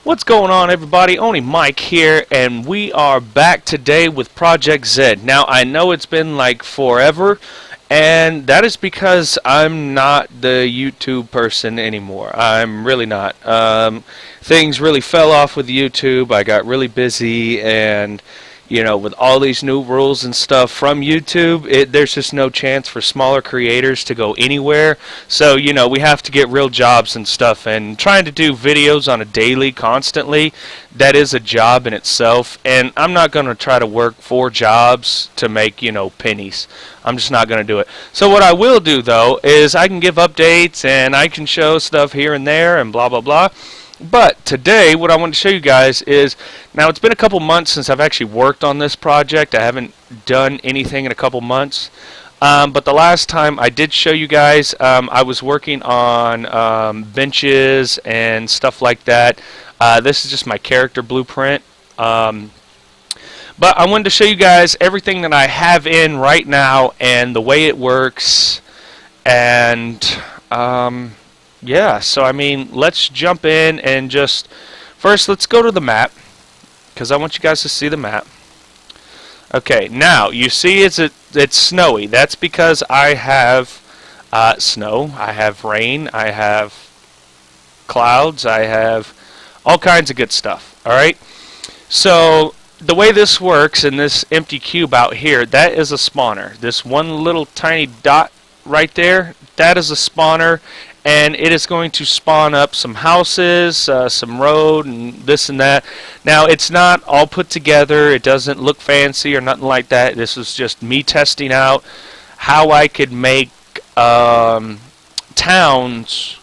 What's going on, everybody? Only Mike here, and we are back today with Project Z. Now, I know it's been like forever, and that is because I'm not the YouTube person anymore. I'm really not. Things really fell off with YouTube. I got really busy, and with all these new rules and stuff from YouTube, there's just no chance for smaller creators to go anywhere. So, we have to get real jobs and stuff, and trying to do videos on a daily, constantly, that is a job in itself, and I'm not going to try to work 4 jobs to make, pennies. I'm just not going to do it. So what I will do, though, is I can give updates, and I can show stuff here and there, and blah, blah, blah. But today, what I want to show you guys is, now it's been a couple months since I've actually worked on this project. I haven't done anything in a couple months. But the last time I did show you guys, I was working on benches and stuff like that. This is just my character blueprint. But I wanted to show you guys everything that I have in right now and the way it works. And yeah, so I mean, let's jump in and just first let's go to the map, because I want you guys to see the map. Okay, now you see it's snowy. That's because I have snow, I have rain, I have clouds, I have all kinds of good stuff. Alright, so the way this works in this empty cube out here, that is a spawner. This one little tiny dot right there, that is a spawner, and it is going to spawn up some houses, some road, and this and that. Now, it's not all put together. It doesn't look fancy or nothing like that. This is just me testing out how I could make towns.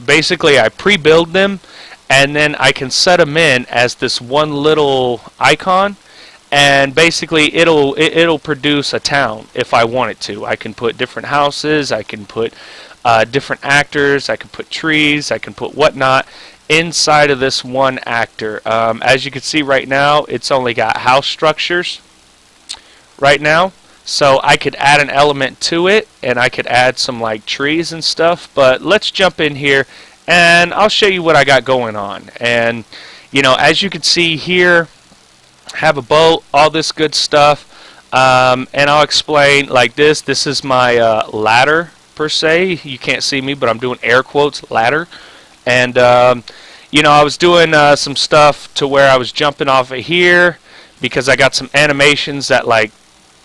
Basically, I pre-build them, and then I can set them in as this one little icon. And basically, it'll produce a town if I want it to. I can put different houses. I can put different actors. I can put trees. I can put whatnot inside of this one actor. As you can see right now, it's only got house structures right now. So I could add an element to it, and I could add some like trees and stuff. But let's jump in here, and I'll show you what I got going on. And as you can see here, have a boat, all this good stuff, and I'll explain like this. This is my ladder per se. You can't see me, but I'm doing air quotes, ladder. And I was doing some stuff to where I was jumping off of here because I got some animations that like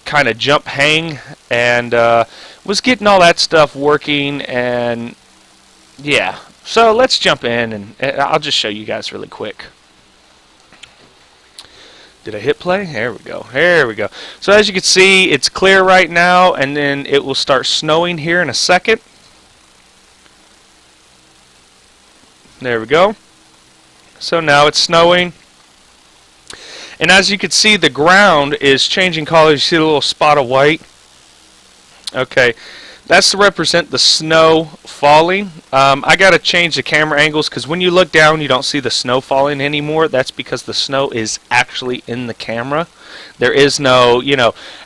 kind of jump hang, and was getting all that stuff working. And yeah, so let's jump in, and I'll just show you guys really quick. Did I hit play? There we go. There we go. So as you can see, it's clear right now, and then it will start snowing here in a second. There we go. So now it's snowing. And as you can see, the ground is changing colors. You see the little spot of white? Okay. That's to represent the snow falling. I got to change the camera angles because when you look down, you don't see the snow falling anymore. That's because the snow is actually in the camera. There is no,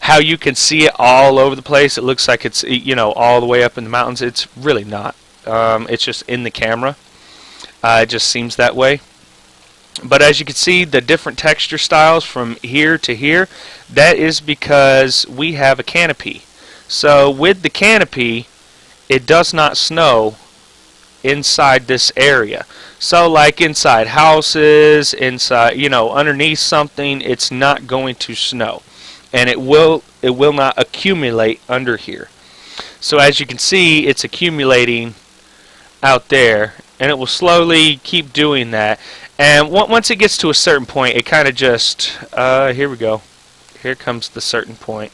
how you can see it all over the place. It looks like it's, all the way up in the mountains. It's really not. It's just in the camera. It just seems that way. But as you can see, the different texture styles from here to here, that is because we have a canopy. So with the canopy, it does not snow inside this area. So like inside houses, inside, underneath something, it's not going to snow. And it will not accumulate under here. So as you can see, it's accumulating out there, and it will slowly keep doing that. And once it gets to a certain point, it kind of just, here we go. Here comes the certain point.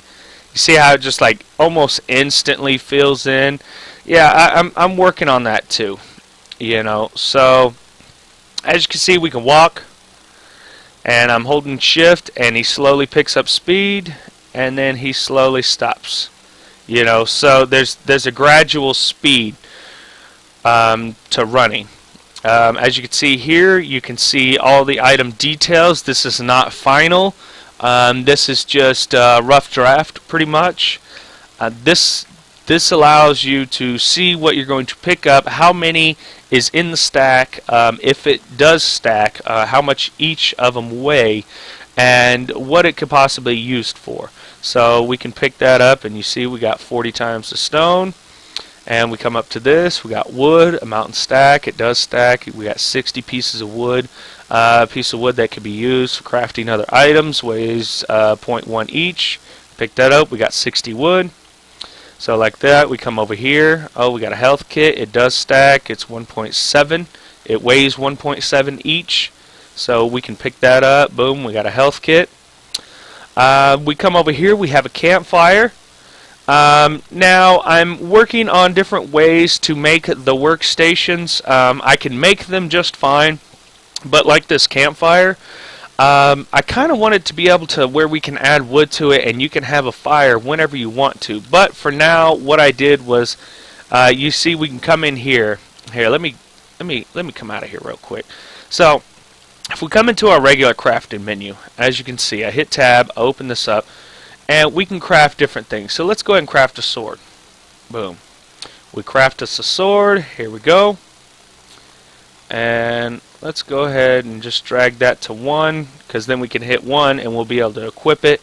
You see how it just like almost instantly fills in? Yeah, I'm working on that too. So as you can see, we can walk, and I'm holding shift, and he slowly picks up speed, and then he slowly stops. So there's a gradual speed to running. As you can see here, you can see all the item details. This is not final. This is just a rough draft, pretty much. This This allows you to see what you're going to pick up, how many is in the stack, if it does stack, how much each of them weigh, and what it could possibly be used for. So we can pick that up, and you see we got 40 times the stone. And we come up to this, we got wood, a mountain stack, it does stack, we got 60 pieces of wood. A piece of wood that could be used for crafting other items, weighs 0.1 each. Pick that up, we got 60 wood. So like that, we come over here, oh, we got a health kit, it does stack, it's 1.7. It weighs 1.7 each, so we can pick that up, boom, we got a health kit. We come over here, we have a campfire. Now I'm working on different ways to make the workstations. I can make them just fine, but like this campfire, I kind of want it to be able to where we can add wood to it and you can have a fire whenever you want to. But for now, what I did was, you see, we can come in here. Here, let me come out of here real quick. So if we come into our regular crafting menu, as you can see, I hit tab, open this up. And we can craft different things. So let's go ahead and craft a sword. Boom. We craft us a sword. Here we go. And let's go ahead and just drag that to 1, because then we can hit 1 and we'll be able to equip it.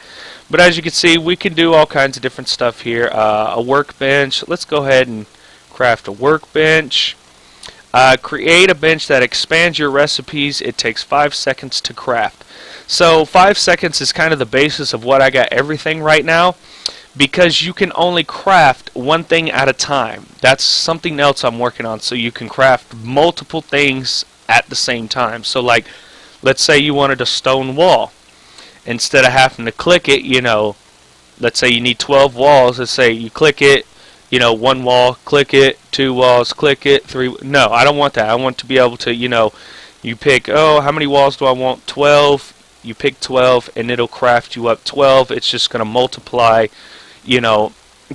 But as you can see, we can do all kinds of different stuff here. A workbench. Let's go ahead and craft a workbench. Create a bench that expands your recipes. It takes 5 seconds to craft. So 5 seconds is kind of the basis of what I got everything right now, because you can only craft one thing at a time. That's something else I'm working on, so you can craft multiple things at the same time. So like, let's say you wanted a stone wall. Instead of having to click it, you know, let's say you need 12 walls. Let's say you click it, you know, 1 wall, click it, 2 walls, click it, 3. No, I don't want that. I want to be able to, you know, you pick, oh, how many walls do I want? 12. You pick 12 and it'll craft you up 12. It's just going to multiply, you know,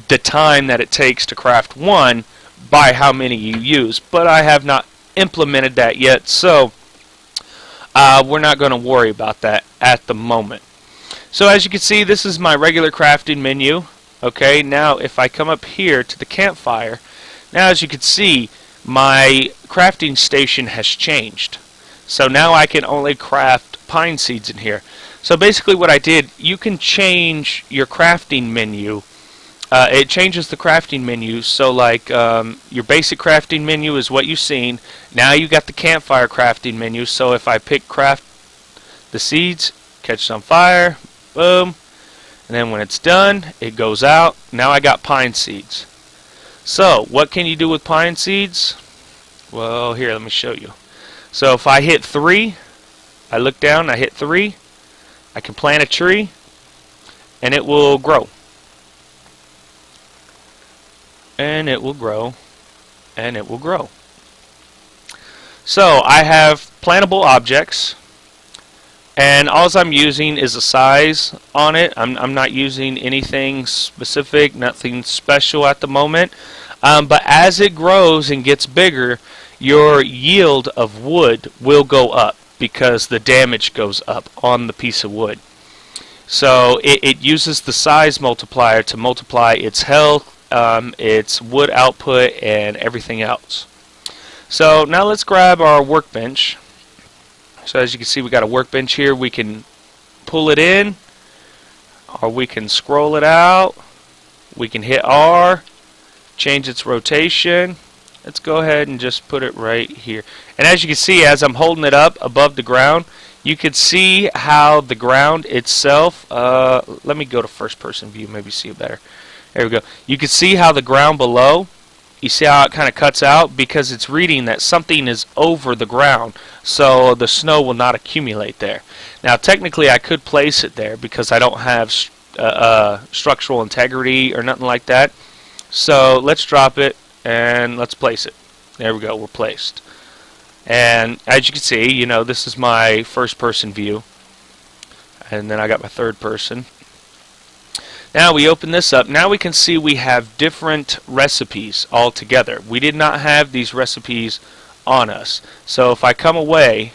the time that it takes to craft one by how many you use. But I have not implemented that yet, so we're not going to worry about that at the moment. So as you can see, this is my regular crafting menu. Okay, now if I come up here to the campfire, now as you can see, my crafting station has changed. So now I can only craft pine seeds in here. So basically what I did, you can change your crafting menu. It changes the crafting menu. So like your basic crafting menu is what you've seen. Now you got the campfire crafting menu. So if I pick craft the seeds, catch on fire, boom. And then when it's done, it goes out. Now I got pine seeds. So what can you do with pine seeds? Well, here, let me show you. So if I hit 3, I look down, I hit 3, I can plant a tree, and it will grow. And it will grow, and it will grow. So I have plantable objects, and all I'm using is a size on it. I'm not using anything specific, nothing special at the moment. But as it grows and gets bigger, your yield of wood will go up because the damage goes up on the piece of wood. So it uses the size multiplier to multiply its health, its wood output, and everything else. So now let's grab our workbench. So as you can see, we got a workbench here. We can pull it in, or we can scroll it out. We can hit R, change its rotation. Let's go ahead and just put it right here. And as you can see, as I'm holding it up above the ground, you can see how the ground itself, let me go to first person view, maybe see it better. There we go. You can see how the ground below, you see how it kind of cuts out because it's reading that something is over the ground, so the snow will not accumulate there. Now technically I could place it there because I don't have structural integrity or nothing like that. So let's drop it and let's place it. There we go, we're placed. And as you can see, you know, this is my first person view, and then I got my third person. Now we open this up. Now we can see we have different recipes all together. We did not have these recipes on us. So if I come away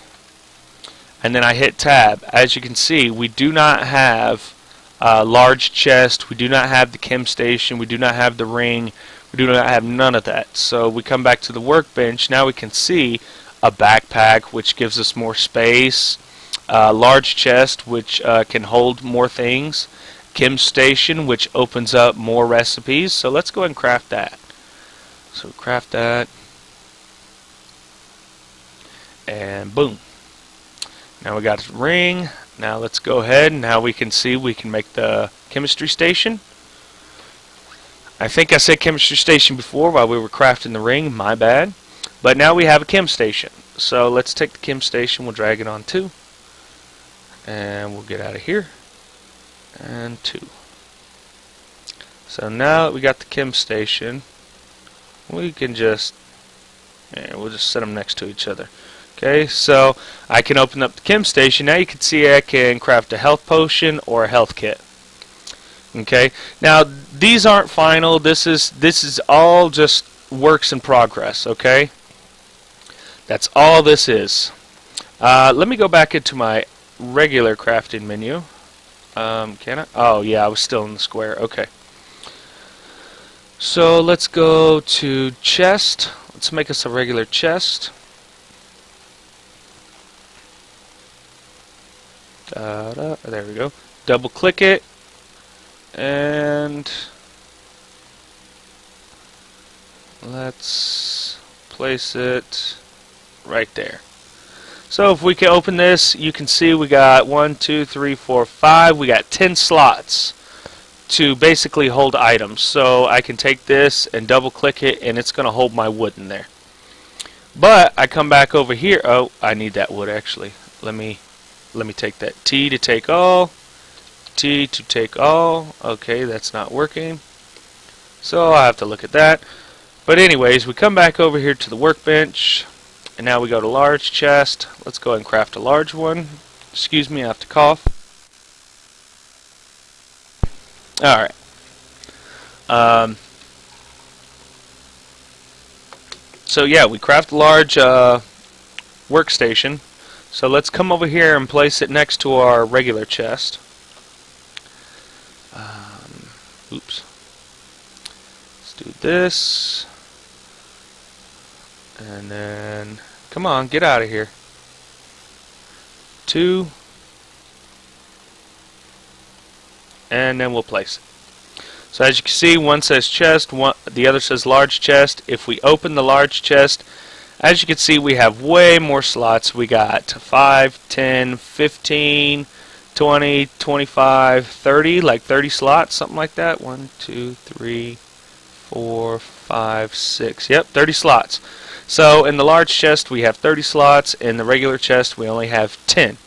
and then I hit tab, as you can see, we do not have large chest. We do not have the chem station. We do not have the ring. We do not have none of that. So we come back to the workbench. Now we can see a backpack, which gives us more space. Large chest, which can hold more things. Chem station, which opens up more recipes. So let's go ahead and craft that. So craft that. And boom. Now we got a ring. Now let's go ahead. Now we can see we can make the chemistry station. I think I said chemistry station before while we were crafting the ring. My bad. But now we have a chem station. So let's take the chem station. We'll drag it on 2. And we'll get out of here. And 2. So now that we got the chem station, we can just, we'll just set them next to each other. Okay, so I can open up the chem station. Now you can see I can craft a health potion or a health kit. Okay, now these aren't final. This is all just works in progress. Okay, that's all this is. Let me go back into my regular crafting menu. Can I? Oh yeah, I was still in the square. Okay. So let's go to chest. Let's make us a regular chest. There we go. Double click it and let's place it right there. So if we can open this, you can see we got 1, 2, 3, 4, 5. We got 10 slots to basically hold items. So I can take this and double click it and it's going to hold my wood in there. But I come back over here. Oh, I need that wood actually. Let me take that. T to take all. T to take all. Okay, that's not working. So I'll have to look at that. But anyways, we come back over here to the workbench. And now we go to large chest. Let's go ahead and craft a large one. Excuse me, I have to cough. Alright. So yeah, we craft a large workstation. So let's come over here and place it next to our regular chest. Oops. Let's do this. And then, come on, get out of here. 2. And then we'll place it. So as you can see, one says chest, the other says large chest. If we open the large chest, as you can see, we have way more slots. We got 5, 10, 15, 20, 25, 30, like 30 slots, something like that. 1, 2, 3, 4, 5, 6. Yep, 30 slots. So in the large chest we have 30 slots. In the regular chest we only have 10.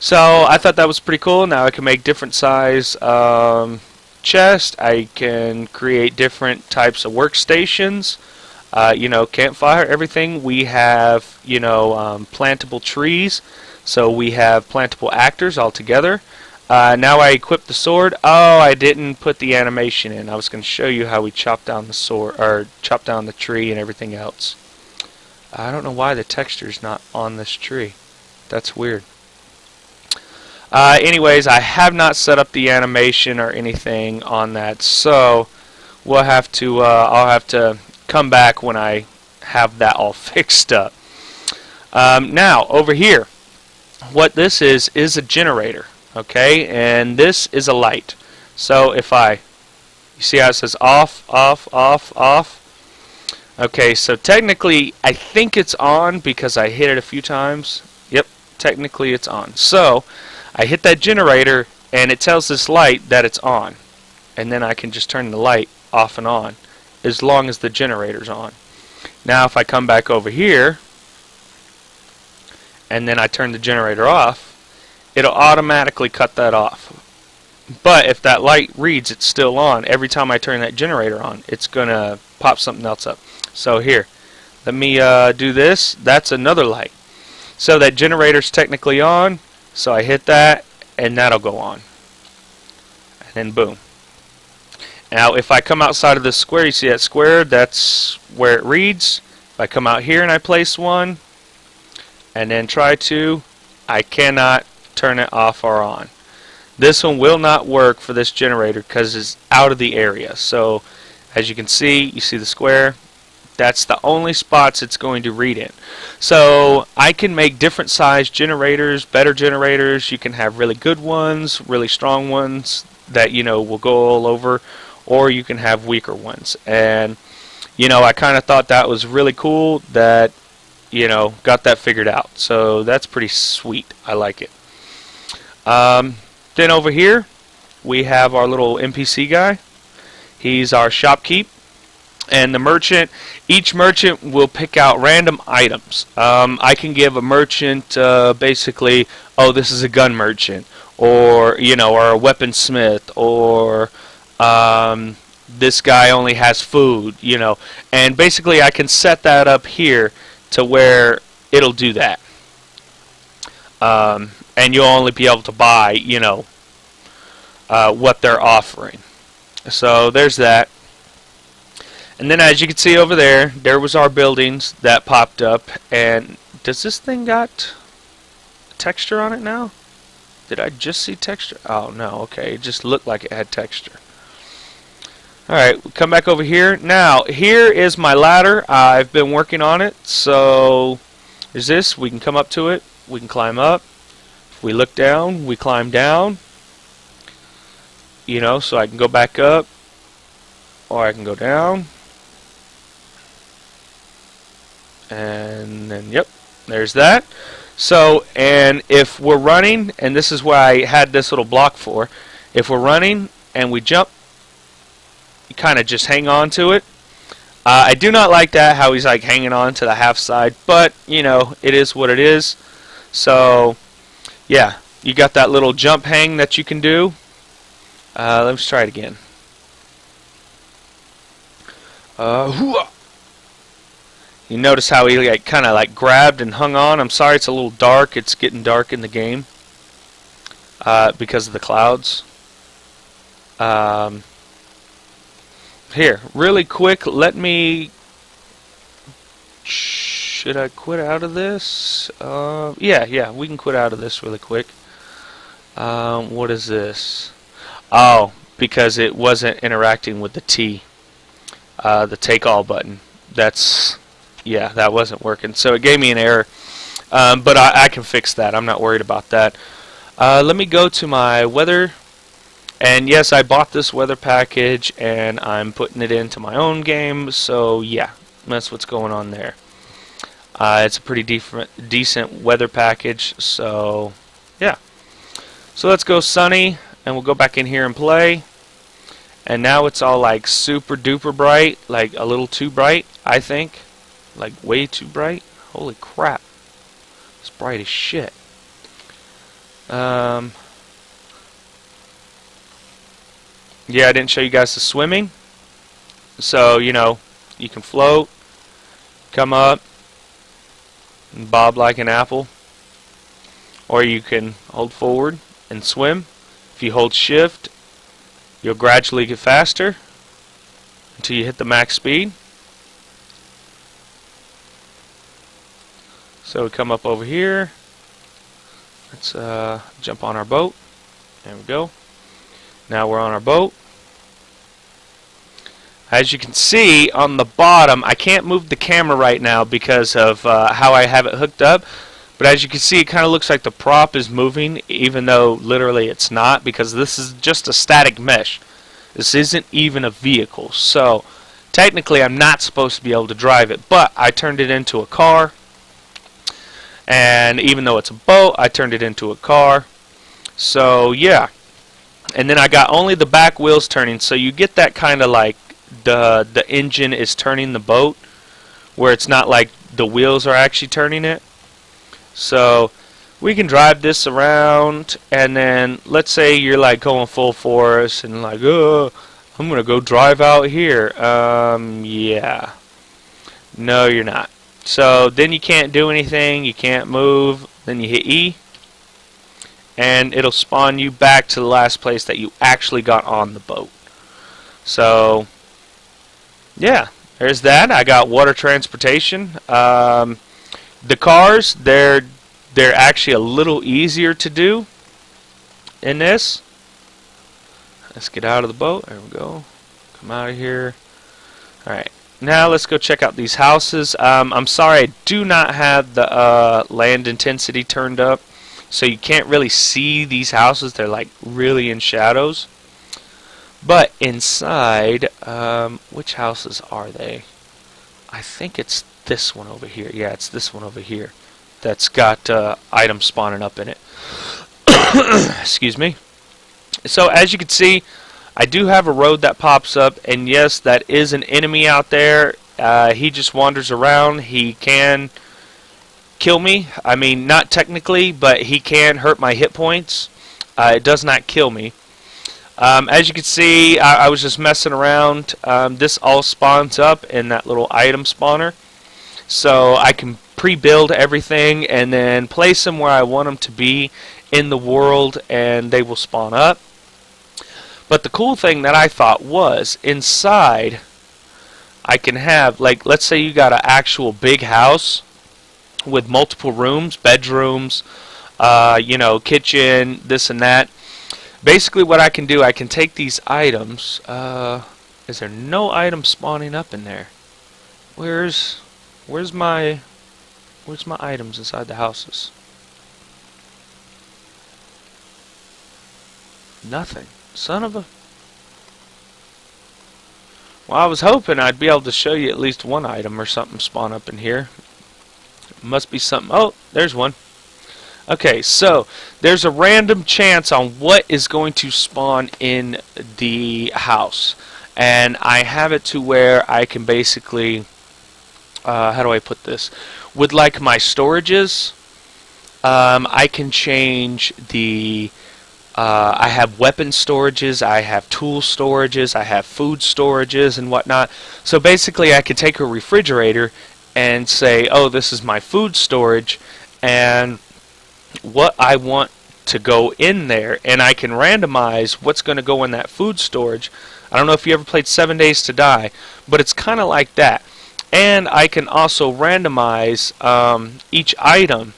So I thought that was pretty cool. Now I can make different size chest. I can create different types of workstations. You know, campfire, everything. We have, you know, plantable trees. So we have plantable actors all together. Now I equip the sword. Oh, I didn't put the animation in. I was going to show you how we chop down the sword, or chop down the tree and everything else. I don't know why the texture's not on this tree. That's weird. Anyways, I have not set up the animation or anything on that, so we'll have to. I'll have to come back when I have that all fixed up. Now over here, what this is a generator. Okay, and this is a light. So if you see how it says off, off, off, off. Okay, so technically I think it's on because I hit it a few times. Yep, technically it's on. So I hit that generator and it tells this light that it's on. And then I can just turn the light off and on as long as the generator's on. Now if I come back over here and then I turn the generator off, it'll automatically cut that off. But if that light reads it's still on, every time I turn that generator on, it's going to pop something else up. So here, let me do this. That's another light. So that generator's technically on, so I hit that, and that'll go on. And then boom. Now if I come outside of this square, you see that square, that's where it reads. If I come out here and I place one, and then try to, I cannot turn it off or on. This one will not work for this generator because it's out of the area. So as you can see, you see the square. That's the only spots it's going to read in. So I can make different size generators, better generators. You can have really good ones, really strong ones that will go all over, or you can have weaker ones. And I kind of thought that was really cool that got that figured out. So that's pretty sweet. I like it. Then over here we have our little NPC guy. He's our shopkeep. And the merchant, each merchant will pick out random items. I can give a merchant basically, oh, this is a gun merchant, or or a weaponsmith, or this guy only has food, and basically I can set that up here to where it'll do that. And you'll only be able to buy, what they're offering. So there's that. And then as you can see over there, there was our buildings that popped up. And does this thing got texture on it now? Did I just see texture? Oh no, okay, it just looked like it had texture. Alright, we'll come back over here. Now, here is my ladder. I've been working on it. So, there's this. We can come up to it. We can climb up. If we look down, we climb down. So I can go back up. Or I can go down. And then, yep, there's that. So, and if we're running, and this is where I had this little block for, if we're running and we jump, you kind of just hang on to it. I do not like that, how he's like hanging on to the half side, but, it is what it is. So, yeah, you got that little jump hang that you can do. Let's try it again. You notice how he kind of grabbed and hung on. I'm sorry it's a little dark. It's getting dark in the game because of the clouds. Here, really quick, let me... Should I quit out of this? Yeah, we can quit out of this really quick. What is this? Oh, because it wasn't interacting with the T. The take all button. Yeah, that wasn't working. So it gave me an error. But I can fix that. I'm not worried about that. Let me go to my weather. And yes, I bought this weather package and I'm putting it into my own game. So yeah, that's what's going on there. It's a pretty decent weather package. So yeah. So let's go sunny and we'll go back in here and play. And now it's all super duper bright, a little too bright, I think. Way too bright. Holy crap. It's bright as shit. Yeah, I didn't show you guys the swimming. So, you can float, come up, and bob like an apple. Or you can hold forward and swim. If you hold shift, you'll gradually get faster until you hit the max speed. So we come up over here. Let's jump on our boat. There we go. Now we're on our boat. As you can see on the bottom, I can't move the camera right now because of how I have it hooked up. But as you can see, it kind of looks like the prop is moving, even though literally it's not, because this is just a static mesh. This isn't even a vehicle. So technically I'm not supposed to be able to drive it, but I turned it into a car. And even though it's a boat, I turned it into a car. So yeah. And then I got only the back wheels turning, so you get that kind of the engine is turning the boat, where it's not like the wheels are actually turning it. So we can drive this around, and then let's say you're going full force and oh, I'm gonna go drive out here. Yeah. No, you're not. So then you can't do anything, you can't move, then you hit E, and it'll spawn you back to the last place that you actually got on the boat. So, yeah, there's that. I got water transportation. The cars, they're actually a little easier to do in this. Let's get out of the boat. There we go. Come out of here. Alright. Now let's go check out these houses. I'm sorry, I do not have the land intensity turned up, so you can't really see these houses. They're like really in shadows. But inside, which houses are they? I think it's this one over here. Yeah, it's this one over here that's got items spawning up in it. Excuse me. So as you can see, I do have a road that pops up, and yes, that is an enemy out there. He just wanders around. He can kill me. I mean, not technically, but he can hurt my hit points. It does not kill me. As you can see, I was just messing around. This all spawns up in that little item spawner. So I can pre-build everything and then place them where I want them to be in the world, and they will spawn up. But the cool thing that I thought was, inside, I can have, like, let's say you got an actual big house with multiple rooms, bedrooms, you know, kitchen, this and that. Basically what I can do, I can take these items. Is there no item spawning up in there? Where's my items inside the houses? Nothing. Son of a... Well, I was hoping I'd be able to show you at least one item or something spawn up in here. Must be something. Oh, there's one. Okay, so there's a random chance on what is going to spawn in the house. And I have it to where I can basically... how do I put this? With like my storages, I can change the... I have weapon storages, I have tool storages, I have food storages and whatnot. So basically I could take a refrigerator and say, oh, this is my food storage, and what I want to go in there, and I can randomize what's going to go in that food storage. I don't know if you ever played 7 Days to Die, but it's kind of like that. And I can also randomize each item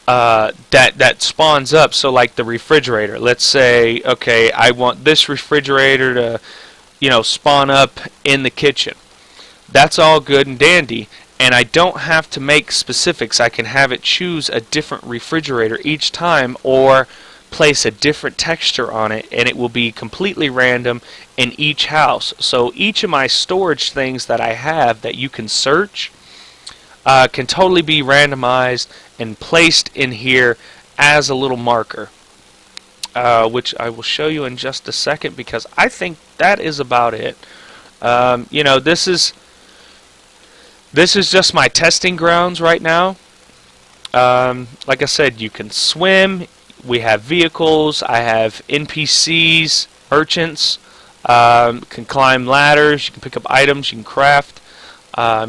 that spawns up. So like the refrigerator, let's say, okay, I want this refrigerator to, you know, spawn up in the kitchen. That's all good and dandy, and I don't have to make specifics. I can have it choose a different refrigerator each time, or place a different texture on it, and it will be completely random in each house. So each of my storage things that I have that you can search can totally be randomized and placed in here as a little marker, which I will show you in just a second, because I think that is about it. You know, this is just my testing grounds right now. Like I said, you can swim. We have vehicles. I have NPCs, merchants. Can climb ladders. You can pick up items. You can craft.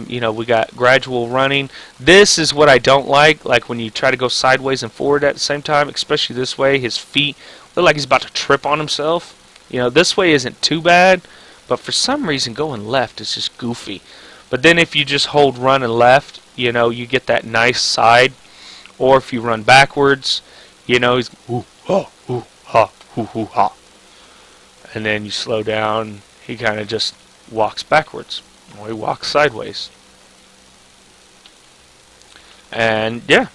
You know, we got gradual running. This is what I don't like when you try to go sideways and forward at the same time, especially this way. His feet look like he's about to trip on himself. You know, this way isn't too bad, but for some reason going left is just goofy. But then if you just hold run and left, you know, you get that nice side. Or if you run backwards, you know, he's ooh, ha, ooh, ha, ooh, ooh, ha. And then you slow down, he kind of just walks backwards. Or he walks sideways. And yeah.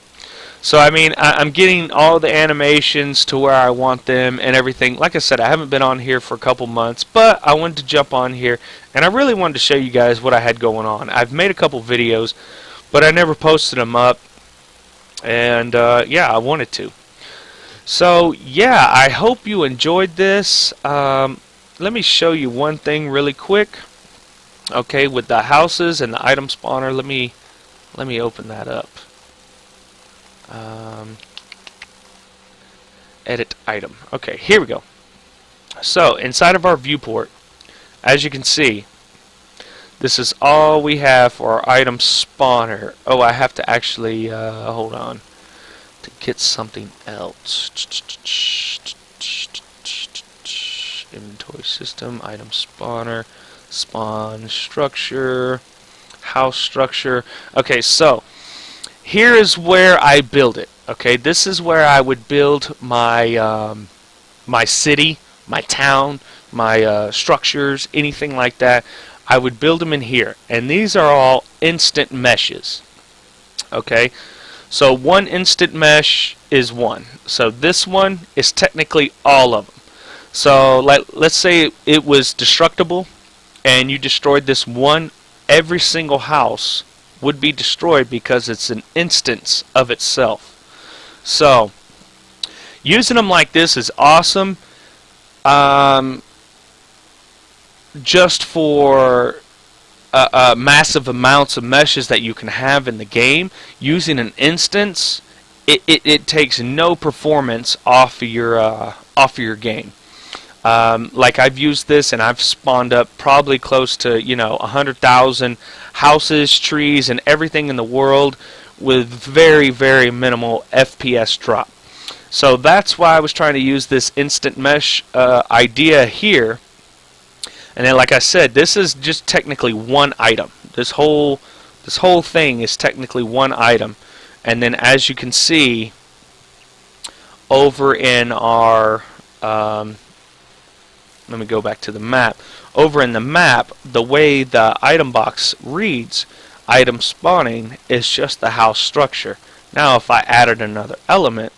So I mean, I'm getting all the animations to where I want them and everything. Like I said, I haven't been on here for a couple months, but I wanted to jump on here, and I really wanted to show you guys what I had going on. I've made a couple videos, but I never posted them up, and yeah, I wanted to. So yeah, I hope you enjoyed this. Let me show you one thing really quick. Okay, with the houses and the item spawner, let me open that up. Edit item. Okay, here we go. So inside of our viewport, as you can see, this is all we have for our item spawner. Oh, I have to actually hold on to get something else. Inventory system, item spawner, spawn structure, house structure. Okay, so here is where I build it. Okay, this is where I would build my my city my town, my structures, anything like that, I would build them in here. And these are all instant meshes. Okay, so one instant mesh is one. So this one is technically all of them. So let's say it was destructible and you destroyed this one, every single house would be destroyed because it's an instance of itself. So using them like this is awesome. Just for massive amounts of meshes that you can have in the game, using an instance, it takes no performance off of your game. Like I've used this and I've spawned up probably close to 100,000 houses, trees, and everything in the world with very, very minimal FPS drop. So that's why I was trying to use this instant mesh idea here. And then, like I said, this is just technically one item. This whole thing is technically one item. And then, as you can see, over in our let me go back to the map. Over in the map, the way the item box reads, item spawning is just the house structure. Now, if I added another element,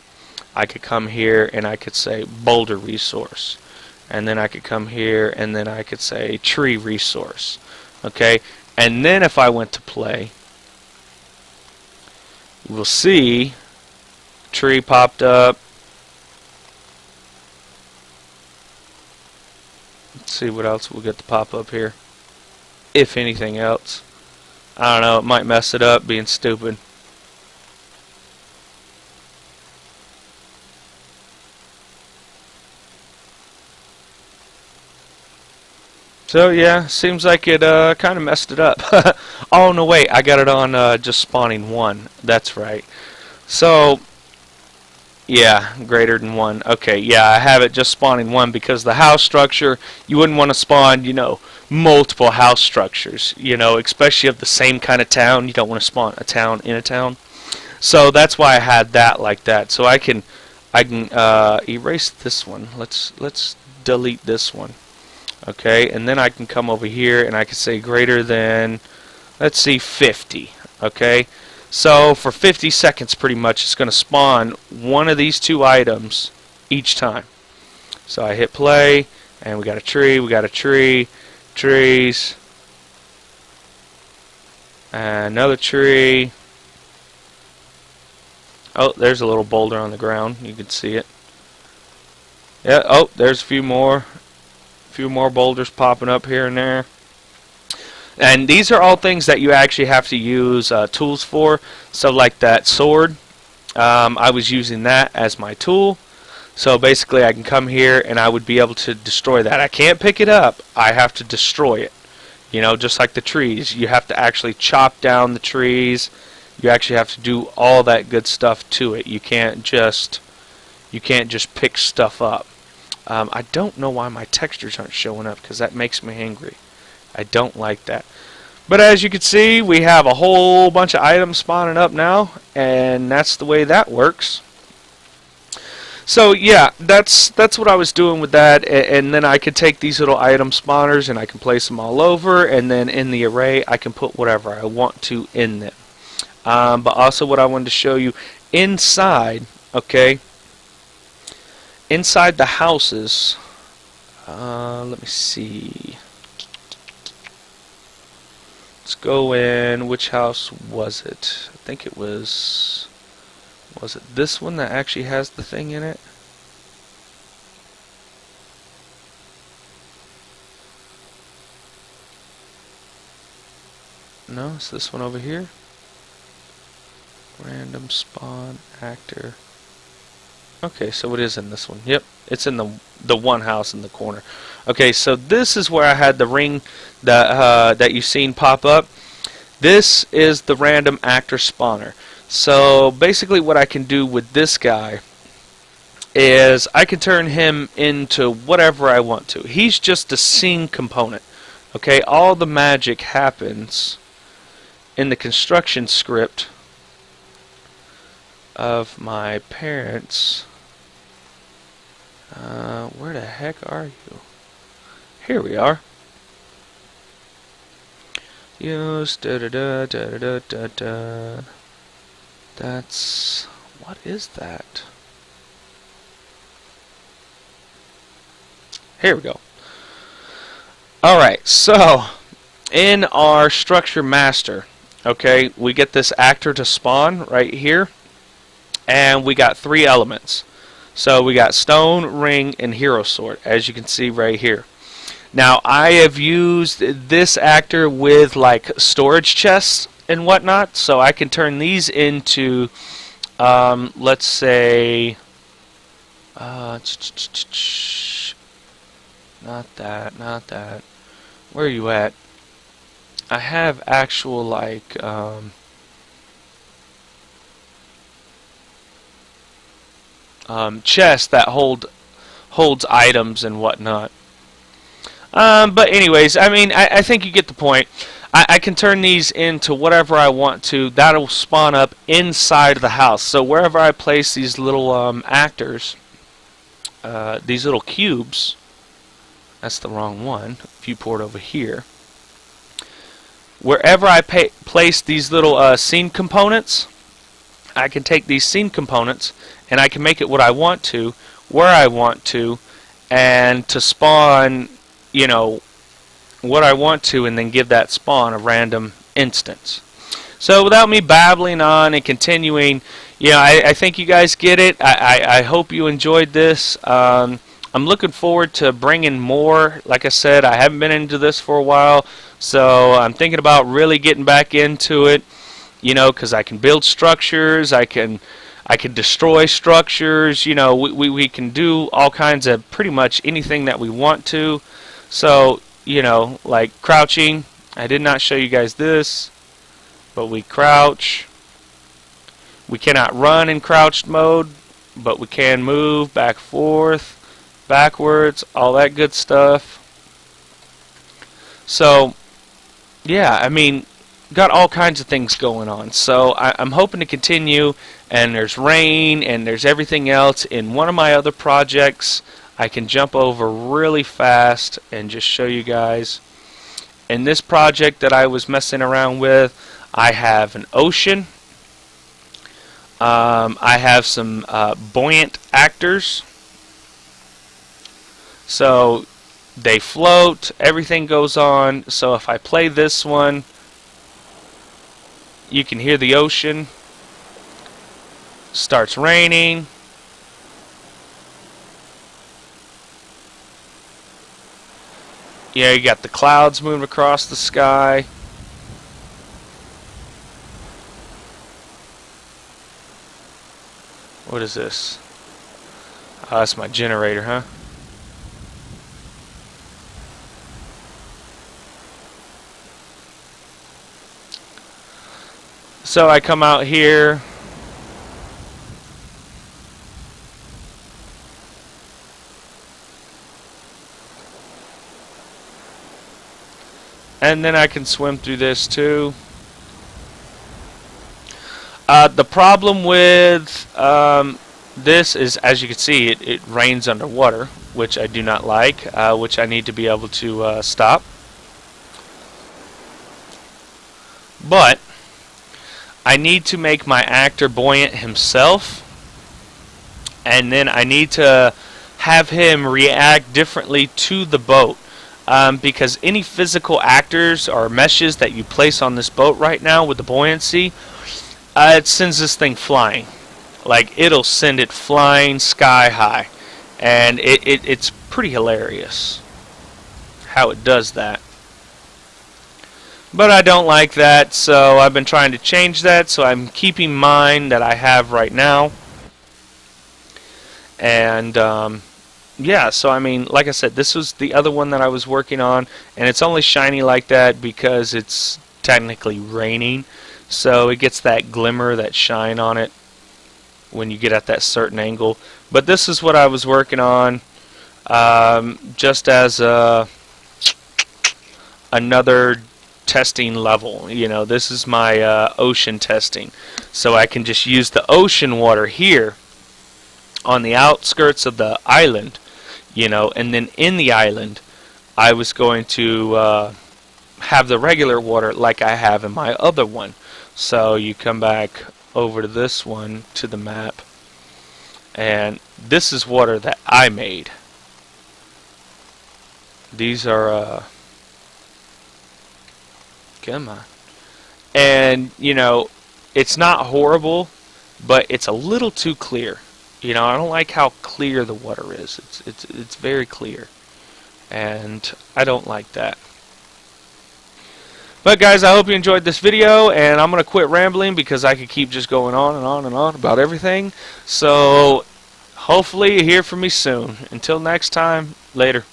I could come here and I could say boulder resource. And then I could come here and then I could say tree resource. Okay? And then if I went to play, we'll see tree popped up. Let's see what else we'll get to pop up here. If anything else. I don't know, it might mess it up being stupid. So yeah, seems like it kind of messed it up. Oh no, wait, I got it on just spawning one. That's right. So yeah, greater than one. Okay, yeah, I have it just spawning one because the house structure, you wouldn't want to spawn, multiple house structures, especially of the same kind of town. You don't want to spawn a town in a town. So that's why I had that like that. So I can erase this one. Let's delete this one. Okay, and then I can come over here and I can say greater than, let's see, 50. Okay, so for 50 seconds pretty much it's going to spawn one of these two items each time. So I hit play and we got a tree, trees, another tree. Oh, there's a little boulder on the ground, you can see it. Yeah, oh, there's a few more boulders popping up here and there. And these are all things that you actually have to use tools for. So like that sword, I was using that as my tool. So basically I can come here and I would be able to destroy that. I can't pick it up, I have to destroy it. Just like the trees. You have to actually chop down the trees. You actually have to do all that good stuff to it. You can't just pick stuff up. I don't know why my textures aren't showing up because that makes me angry. I don't like that. But as you can see, we have a whole bunch of items spawning up now, and that's the way that works. So yeah, that's what I was doing with that, and then I could take these little item spawners and I can place them all over, and then in the array I can put whatever I want to in them. But also what I wanted to show you inside, okay, inside the houses, let me see. Let's go in. Which house was it? I think it was it this one that actually has the thing in it? No, it's this one over here. Random spawn actor. Okay, so it is in this one. Yep, it's in the one house in the corner. Okay, so this is where I had the ring that you've seen pop up. This is the random actor spawner. So basically what I can do with this guy is I can turn him into whatever I want to. He's just a scene component. Okay, all the magic happens in the construction script of my parents. Where the heck are you? Here we are. Use da da da da da da da. That's, what is that? Here we go. Alright, so in our structure master, okay, we get this actor to spawn right here, and we got 3 elements. So we got stone, ring, and hero sword, as you can see right here. Now I have used this actor with like storage chests and whatnot, so I can turn these into, let's say, not that, not that. Where are you at? I have actual like chests that holds items and whatnot. But anyways, I mean, I think you get the point. I can turn these into whatever I want to. That'll spawn up inside the house. So wherever I place these little actors, these little cubes, that's the wrong one, viewport over here. Wherever I place these little scene components, I can take these scene components and I can make it what I want to, where I want to, and to spawn, you know, what I want to, and then give that spawn a random instance. So without me babbling on and continuing, you know, I think you guys get it. I hope you enjoyed this. I'm looking forward to bringing more. Like I said, I haven't been into this for a while, so I'm thinking about really getting back into it, you know, because I can build structures, I can destroy structures, you know, we can do all kinds of pretty much anything that we want to. So, you know, like crouching, I did not show you guys this, but we crouch. We cannot run in crouched mode, but we can move back, forth, backwards, all that good stuff. So, yeah, I mean, got all kinds of things going on. So I'm hoping to continue, and there's rain, and there's everything else. In one of my other projects, I can jump over really fast and just show you guys. In this project that I was messing around with, I have an ocean. I have some buoyant actors. So they float, everything goes on. So if I play this one, you can hear the ocean. Starts raining. Yeah, you got the clouds moving across the sky. What is this? Oh, that's my generator, huh? So I come out here. And then I can swim through this too. The problem with this is, as you can see, it rains underwater, which I do not like, which I need to be able to stop. But I need to make my actor buoyant himself, and then I need to have him react differently to the boat. Because any physical actors or meshes that you place on this boat right now with the buoyancy, it sends this thing flying. Like, it'll send it flying sky high. And it's pretty hilarious how it does that. But I don't like that, so I've been trying to change that. So I'm keeping mine that I have right now. And yeah, so I mean, like I said, this was the other one that I was working on, and it's only shiny like that because it's technically raining, so it gets that glimmer, that shine on it when you get at that certain angle. But this is what I was working on, just as another testing level. You know, this is my ocean testing, so I can just use the ocean water here on the outskirts of the island, you know, and then in the island I was going to have the regular water like I have in my other one. So you come back over to this one, to the map, and this is water that I made. These are come on. And you know, it's not horrible, but it's a little too clear. You know, I don't like how clear the water is. It's very clear, and I don't like that. But guys, I hope you enjoyed this video, and I'm gonna quit rambling because I could keep just going on and on and on about everything. So hopefully you hear from me soon. Until next time, later.